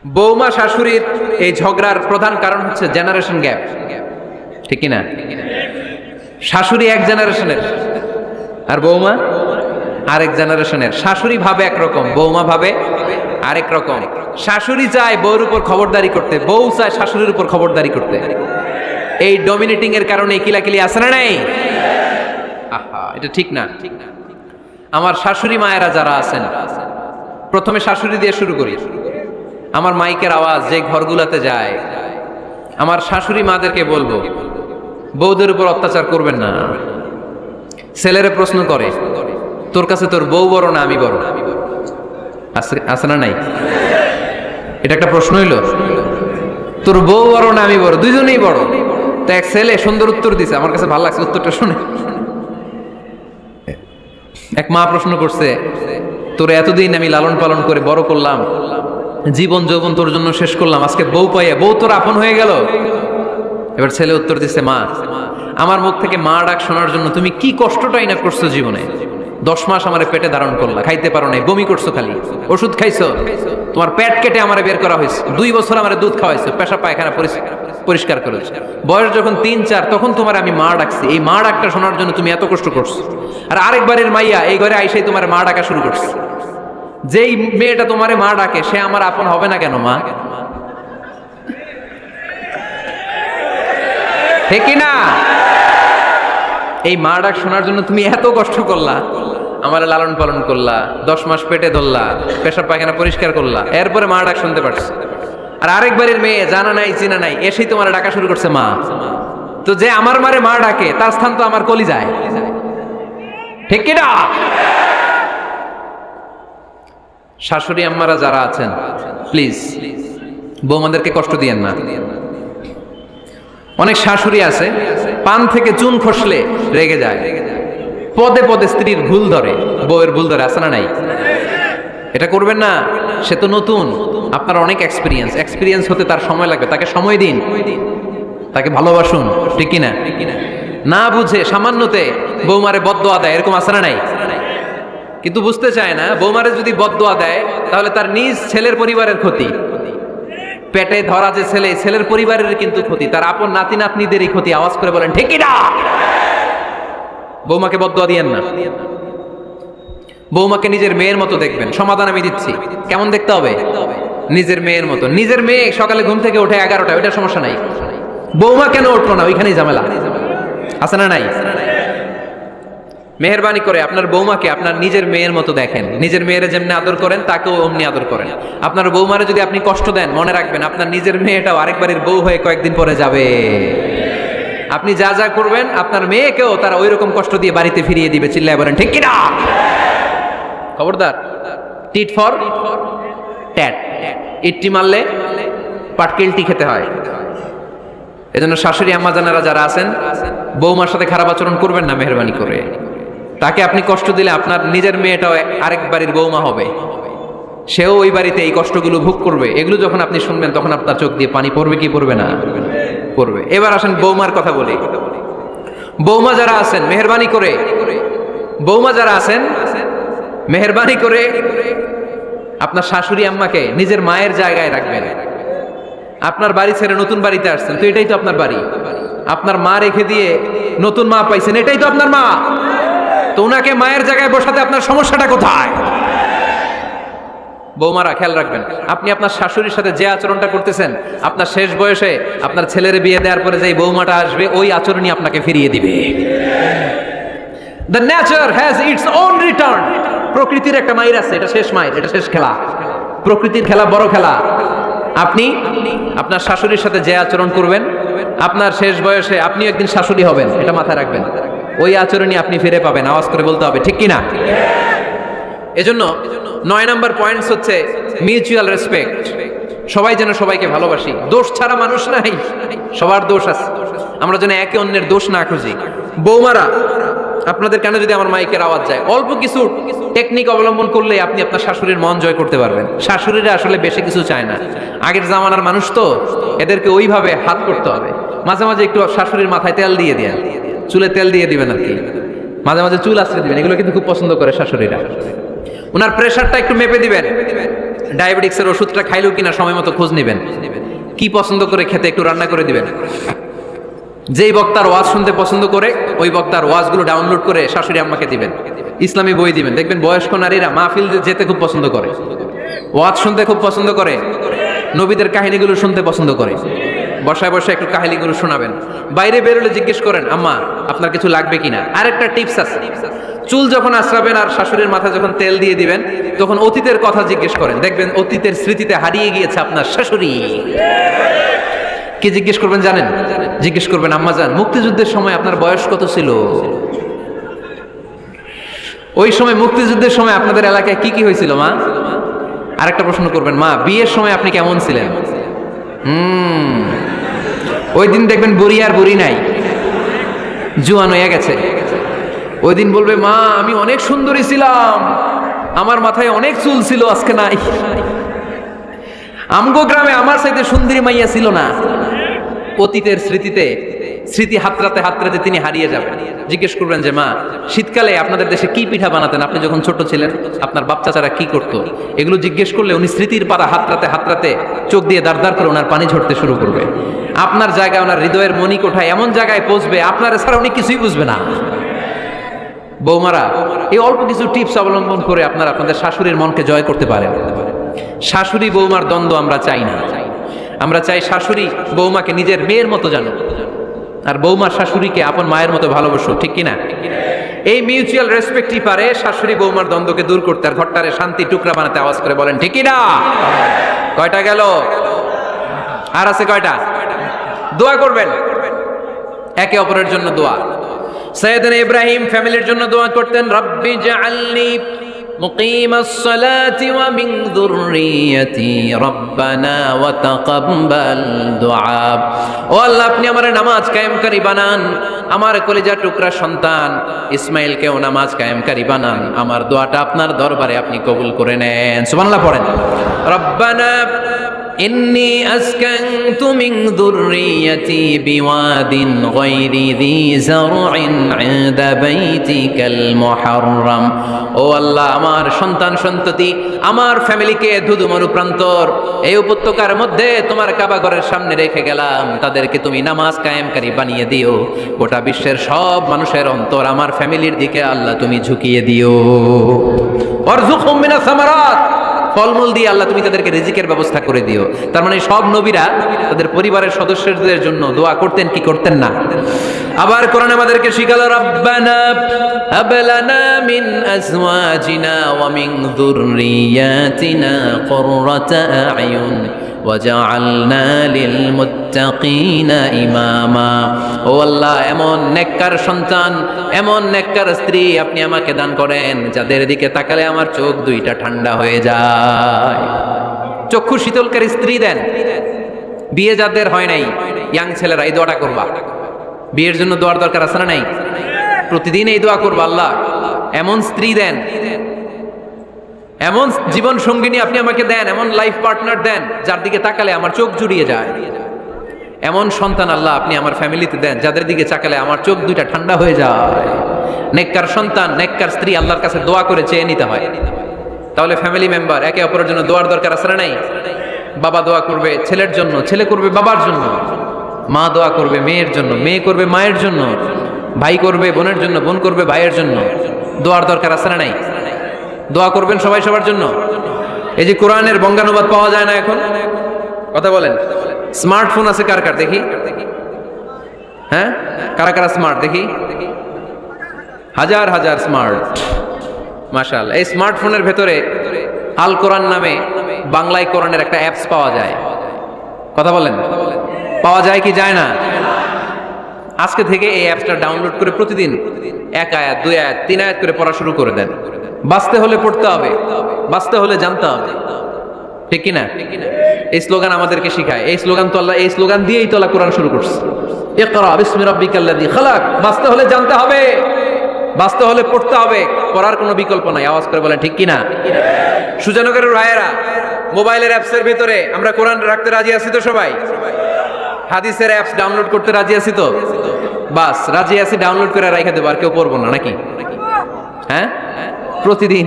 বৌমা শাশুড়ির এই ঝগড়ার প্রধান কারণ হচ্ছে জেনারেশন গ্যাপ, ঠিক কিনা? শাশুড়ি এক জেনারেশনের আর বৌমা আরেক জেনারেশনের। শাশুড়ি ভাবে একরকম, বৌমা ভাবে আরেক রকম। শাশুড়ি চায় বউর উপর খবরদারি করতে, বউ চায় শাশুড়ির উপর খবরদারি করতে। এই ডমিনেটিং এর কারণে কিলাকিলি আছে না নাই? আহা, এটা ঠিক না। আমার শাশুড়ি মায়েরা যারা আছেন, প্রথমে শাশুড়ি দিয়ে শুরু করি। আমার মাইকের আওয়াজ যে ঘরগুলাতে যায়, আমার শাশুড়ি মাদেরকে বলবো, বউদের উপর অত্যাচার করবেন না। ছেলেরা প্রশ্ন করে, তোর কাছে তোর বউ বড় না আমি বড়? আছে না নাই? এটা একটা প্রশ্ন হইল। তোর বউ বড় না আমি বড়? দুইজনেই বড়। তো এক ছেলে সুন্দর উত্তর দিছে, আমার কাছে ভালো লাগছে উত্তরটা শুনে। এক মা প্রশ্ন করছে, তোর এতদিন আমি লালন পালন করে বড় করলাম, জীবন যৌবন তোর জন্য শেষ করলাম, আজকে বউ পাইয়া বউ তোর আপন হয়ে গেল? এবার ছেলে উত্তর দিচ্ছে, মা, আমার মুখ থেকে মা ডাক শোনার জন্য তুমি কি কষ্টটাই না করছো জীবনে। 10 মাস আমার পেটে ধারণ করলা, খাইতে পারো নাই, বমি করছো, খালি ওষুধ খাইছো, তোমার পেট কেটে আমারে বের করা হয়েছে, 2 বছর আমারে দুধ খাওয়াইছো, পেশাব পায়খানা পরিষ্কার করেছো। বয়স যখন 3-4 তখন তোমার আমি মা ডাকছি, এই মা ডাকটা শোনার জন্য তুমি এত কষ্ট করছো। আর আরেকবারের মাইয়া এই ঘরে আইসাই তোমার মা ডাকা শুরু করছে। যেই মেয়েটা তোমারে মা ডাকে সে আমার আপন হবে না কেন মা? ঠিক কিনা? এই মা ডাক শোনার জন্য তুমি এত কষ্ট করলা, আমার লালন পালন করলা, 10 মাস পেটে ধরলা, পেশাব পায়খানা পরিষ্কার করলা, এরপরে মা ডাক শুনতে পারছো। আর আরেকবারের মেয়ে জানা নাই চিনা নাই এসেই তোমার ডাকা শুরু করছে মা। তো যে আমার মারে মা ডাকে তার স্থান তো আমার কলি যায়, ঠিক কিনা? শাশুড়ি আম্মারা যারা আছেন, প্লিজ বৌমাদেরকে কষ্ট দিয়েন না। অনেক শাশুড়ি আছে পান থেকে চুন খসলে রেগে যায়, পদে পদে স্ত্রীর ভুল ধরে, বউয়ের ভুল ধরে, আছে না নাই? এটা করবেন না। সে তো নতুন, আপনার অনেক এক্সপিরিয়েন্স হতে তার সময় লাগবে, তাকে সময় দিন, তাকে ভালোবাসুন, ঠিক কিনা? না বুঝে সামান্যতে বৌমারে বদদোয়া দেয়, এরকম আছে না নাই? কিন্তু বুঝতে চায় না, বৌমারে যদি বদদোয়া দেয় তাহলে তার নিজ ছেলের পরিবারের ক্ষতি, পেটে ধরা যে ছেলে, ছেলের পরিবারের কিন্তু ক্ষতি, তার আপন নাতি নাতনিদেরই ক্ষতি। আওয়াজ করে বলেন ঠিক কিনা? বৌমাকে বদদোয়া দিয়েন না। বৌমাকে নিজের মেয়ের মতো দেখবেন। সমাধান আমি দিচ্ছি, কেমন দেখতে হবে? নিজের মেয়ের মতো। নিজের মেয়ে সকালে ঘুম থেকে ওঠে 11টা, ওইটা সমস্যা নাই। বৌমা কেন উঠলো না, ওইখানেই ঝামেলা, আছে না নাই? মেহেরবানি করে আপনার বৌমাকে আপনার নিজের মেয়ের মতো দেখেন। নিজের মেয়েরে যেমনি আদর করেন তাকেও অমনি আদর করেন। আপনার বৌমারে যদি আপনি কষ্ট দেন, মনে রাখবেন আপনার নিজের মেয়েটাও আরেকবারের বউ হয়ে কয়েকদিন পরে যাবে। আপনি যা যা করবেন আপনার মেয়েকেও তারা ওই রকম কষ্ট দিয়ে বাড়িতে ফিরিয়ে দিবে। চিল্লায় বলেন ঠিক কিনা? খবরদার, টিট ফর ট্যাট, ইট্টি মারলে পাটকেলটি খেতে হয়। এজন্য শাশুড়ি আম্মা জানারা যারা আছেন, বৌমার সাথে খারাপ আচরণ করবেন না মেহেরবানি করে। তাকে আপনি কষ্ট দিলে আপনার নিজের মেয়েটাও আরেক বাড়ির বৌমা হবে, সেও ওই বাড়িতে এই কষ্টগুলো ভোগ করবে। এগুলো যখন আপনি শুনবেন তখন আপনার চোখ দিয়ে পানি পড়বে কি পড়বে না? পড়বে। এবার আসেন বৌমার কথা বলি। বৌমা যারা আছেন মেহেরবানি করে, বৌমা যারা আছেন মেহেরবানি করে আপনার শাশুড়ি আম্মাকে নিজের মায়ের জায়গায় রাখবেন। আপনার বাড়ি ছেড়ে নতুন বাড়িতে আসছেন, তো এটাই তো আপনার বাড়ি। আপনার মা রেখে দিয়ে নতুন মা পাইছেন, এটাই তো আপনার মা। তো ওনাকে মায়ের জায়গায় বসাতে আপনার সমস্যাটা কোথায়? বৌমারা খেয়াল রাখবেন, আপনি আপনার শাশুড়ির সাথে যে আচরণটা করতেছেন, আপনার শেষ বয়সে আপনার ছেলের বিয়ে দেওয়ার পরে যে বৌমাটা আসবে ওই আচরণই আপনাকে ফিরিয়ে দিবে। The nature has its own return. প্রকৃতির একটা মাইর আছে, এটা শেষ মাইর, এটা শেষ খেলা। প্রকৃতির খেলা বড় খেলা। আপনি আপনার শাশুড়ির সাথে যে আচরণ করবেন, আপনার শেষ বয়সে আপনি একদিন শাশুড়ি হবেন, এটা মাথায় রাখবেন। ওই আচরণই আপনি ফিরে পাবেন। আওয়াজ করে বলতে হবে ঠিক কিনা? এজন্য 9 নম্বর পয়েন্টস হচ্ছে মিউচুয়াল রেসপেক্ট। সবাই যেন সবাইকে ভালোবাসি। দোষ ছাড়া মানুষ নাই, সবার দোষ আছে। আমরা যেন একে অন্যের দোষ না খুঁজি। বৌমারা, আপনাদের কেন যদি আমার মাইকের আওয়াজ যায়, অল্প কিছু টেকনিক অবলম্বন করলে আপনি আপনার শাশুড়ির মন জয় করতে পারবেন। শাশুড়িরা আসলে বেশি কিছু চায় না, আগের জামানার মানুষ তো, এদেরকে ওইভাবে হাত করতে হবে। মাঝে মাঝে একটু শাশুড়ির মাথায় তেল দিয়ে দেন, চুলে তেল দিয়ে দিবেন আর কি, মাঝে মাঝে চুল আশ্রয় দিবেন, এগুলো কিন্তু খুব পছন্দ করে শাশুড়িরা। ওনার প্রেশারটা একটু মেপে দিবেন, ডায়াবেটিক্সের ওষুধটা খাইলো কিনা সময় মতো খোঁজ নেবেন, কি পছন্দ করে খেতে একটু রান্না করে দিবেন। যেই বক্তার ওয়াজ শুনতে পছন্দ করে ওই বক্তার ওয়াজগুলো ডাউনলোড করে শাশুড়ি আম্মাকে দিবেন, ইসলামী বই দিবেন। দেখবেন বয়স্ক নারীরা মাহফিল যেতে খুব পছন্দ করে, ওয়াজ শুনতে খুব পছন্দ করে, নবীদের কাহিনীগুলো শুনতে পছন্দ করে। বসায় বসে একটু কাহিনীগুলো শোনাবেন। বাইরে বেরোলে জিজ্ঞেস করেন, আম্মা আপনার কিছু লাগবে কিনা। আরেকটা টিপস আছে, চুল যখন আশ্রাবেন আর শাশুড়ির মাথায় যখন তেল দিয়ে দিবেন তখন অতীতের কথা জিজ্ঞেস করেন। দেখবেন অতীতের স্মৃতিতে হারিয়ে গিয়েছে আপনার শাশুড়ি। কি জিজ্ঞেস করবেন জানেন? জিজ্ঞেস করবেন, আম্মা জান মুক্তিযুদ্ধের সময় আপনার বয়স কত ছিল? ওই সময় মুক্তিযুদ্ধের সময় আপনাদের এলাকায় কি কি হয়েছিল মা? আরেকটা প্রশ্ন করবেন, মা বিয়ের সময় আপনি কেমন ছিলেন? ওই দিন দেখবেন বুড়ি আর বুড়ি নাই, জুয়ান হয়ে গেছে। ওই দিন বলবে, মা আমি অনেক সুন্দরী ছিলাম, আমার মাথায় অনেক চুল ছিল, আজকে নাই। আমগো গ্রামে আমার চাইতে সুন্দরী মাইয়া ছিল না। অতীতের স্মৃতিতে, স্মৃতি হাতরাতে হাতরাতে তিনি হারিয়ে যাবেন। জিজ্ঞেস করবেন যে, মা শীতকালে আপনাদের দেশে কি পিঠা বানাতেন আপনি যখন ছোট ছিলেন? আপনার বাপ চাচারা কি করতো? এগুলো জিজ্ঞেস করলে উনি স্মৃতির পাড়া হাতরাতে হাতরাতে চোখ দিয়ে দাঁড় দাঁড় করে ওনার পানি ঝরতে শুরু করবে। আপনার জায়গায় ওনার হৃদয়ের মনি কোঠায় এমন জায়গায় পৌঁছবে আপনার ছাড়া উনি কিছুই বুঝবে না। বৌমারা এই অল্প কিছু টিপস অবলম্বন করে আপনারা আপনাদের শাশুড়ির মনকে জয় করতে পারেন। শাশুড়ি বৌমার দ্বন্দ্ব আমরা চাই না। আমরা চাই শাশুড়ি বৌমাকে নিজের মেয়ের মতো জানো, আর বৌমার শাশুড়িকে আপন মায়ের মতো ভালোবাসো, ঠিক কিনা? এই মিউচুয়াল রেসপেক্টই পারে শাশুড়ি বৌমার দ্বন্দ্বকে দূর করতে আর ঘরটারে শান্তি টুকরা বানাতে। আওয়াজ করে বলেন ঠিক কিনা? কয়টা গেল? আর আছে কয়টা? দোয়া করবেন একে অপরের জন্য। দোয়া সাইয়েদনা ইব্রাহিম ফ্যামিলির জন্য দোয়া করতেন, রব্বি জাআলনি মুকিমাস সালাতি ওয়া মিন যুররিয়াতি রব্বানা ওয়া তাকাব্বাল দুআ। ও আল্লাহ আপনি আমার নামাজ কায়েমকারী বানান, আমার কলিজার টুকরা সন্তান ইসমাইলকেও নামাজ কায়েমকারী বানান, আমার দোয়াটা আপনার দরবারে আপনি কবুল করে নেন। সুবহানাল্লাহ পড়েন। রব্বানা إني أسكنت من ذريتي بواد غير ذي زرع عند بيتك المحرم। ও আল্লাহ আমার সন্তান সন্ততি আমার ফ্যামিলিকে ধুধুমরু প্রান্তর এই উপত্যকার মধ্যে তোমার কাবা ঘরের সামনে রেখে গেলাম, তাদেরকে তুমি নামাজ কায়েমকারী বানিয়ে দিও। গোটা বিশ্বের সব মানুষের অন্তর আমার ফ্যামিলির দিকে আল্লাহ তুমি ঝুঁকিয়ে দিও। ওয়ারযুকহুম মিনাস সামারাত, ফলমূল দিয়ে আল্লাহ তুমি তাদেরকে রিজিকের ব্যবস্থা করে দিও। তার মানে সব নবীরা তাদের পরিবারের সদস্যদের জন্য দোয়া করতেন কি করতেন না? আবার কোরআন আমাদেরকে শিখালো, রব্বানা হাব লানা মিন আজওয়াজিনা ওয়া মিন যুররিয়াতিনা কুররাতা আ'য়ুন ওয়াজআলনা লিল মুত্তাকিনা ইমামা। ও আল্লাহ এমন নেককার সন্তান, এমন নেককার স্ত্রী আপনি আমাকে দান করেন যাদের দিকে তাকালে আমার চোখ দুইটা ঠান্ডা হয়ে যায়। চক্ষু শীতলকারী স্ত্রী দেন। বিয়ে যাদের হয় নাই, ইয়াং ছেলেরা এই দোয়াটা করবা। বিয়ের জন্য দোয়ার দরকার আছে না নাই? প্রতিদিন এই দোয়া করবা, আল্লাহ এমন স্ত্রী দেন, এমন জীবন সঙ্গিনী আপনি আমাকে দেন, এমন লাইফ পার্টনার দেন যার দিকে তাকালে আমার চোখ জুড়িয়ে যায়। এমন সন্তান আল্লাহ আপনি আমার ফ্যামিলিতে দেন যাদের দিকে তাকালে আমার চোখ দুইটা ঠান্ডা হয়ে যায়। নেককার সন্তান, নেককার স্ত্রী আল্লাহর কাছে দোয়া করে চেয়ে নিতে হয়। তাহলে ফ্যামিলি মেম্বার একে অপরের জন্য দোয়ার দরকার আছে না নাই? বাবা দোয়া করবে ছেলের জন্য, ছেলে করবে বাবার জন্য, মা দোয়া করবে মেয়ের জন্য, মেয়ে করবে মায়ের জন্য, ভাই করবে বোনের জন্য, বোন করবে ভাইয়ের জন্য। দোয়ার দরকার আছে না নাই? দোয়া করবেন সবাই সবার জন্য। এই যে কোরআনের বঙ্গানুবাদ পাওয়া যায় না এখন, কথা বলেন। স্মার্টফোন আছে কার কার দেখি? হ্যাঁ, কারা কারা স্মার্ট দেখি? হাজার হাজার স্মার্ট, মাশাআল্লাহ। এই স্মার্টফোনের ভেতরে আল কোরআন নামে বাংলায় কোরআনের একটা অ্যাপস পাওয়া যায়। কথা বলেন, পাওয়া যায় কি যায় না? আজকে থেকে এই অ্যাপসটা ডাউনলোড করে প্রতিদিন এক আয়াত, দুই আয়াত, তিন আয়াত করে পড়া শুরু করে দেন। বাঁচতে হলে পড়তে হবে, বাঁচতে হলে জানতে হবে, ঠিক কিনা? এই স্লোগান আমাদেরকে শিখায়। এই স্লোগান তো আল্লাহ, এই স্লোগান দিয়েই তো আল্লাহ কোরআন শুরু করছে, ইকরা বিসমি রাব্বিকাল্লাযী খালাক। বাঁচতে হলে জানতে হবে, বাঁচতে হলে পড়তে হবে, পড়ার কোনো বিকল্প নাই। আওয়াজ করে বলেন ঠিক কিনা? সুজানগরের রায়েরা মোবাইলের অ্যাপসের ভিতরে আমরা কোরআন রাখতে রাজি আছি তো সবাই? হাদিসের অ্যাপস ডাউনলোড করতে রাজি আছি তো? বাস রাজি আছি, ডাউনলোড করে রাখা দেবো, আর কেউ পড়বো না নাকি? হ্যাঁ, প্রতিদিন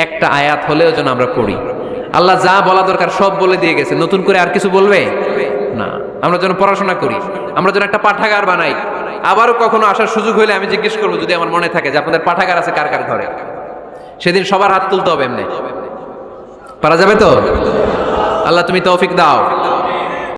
একটা আয়াত হলেও যেন আমরা পড়ি। আল্লাহ যা বলা দরকার সব বলে দিয়ে গেছে, নতুন করে আর কিছু বলবে না। আমরা যেন পড়াশোনা করি, আমরা যেন একটা পাঠাগার বানাই। আবারও কখনো আসার সুযোগ হইলে আমি জিজ্ঞেস করবো, যদি আমার মনে থাকে যে আপনাদের পাঠাগার আছে কার কার ঘরে, সেদিন সবার হাত তুলতে হবে। এমনি পারা যাবে তো? আল্লাহ তুমি তৌফিক দাও।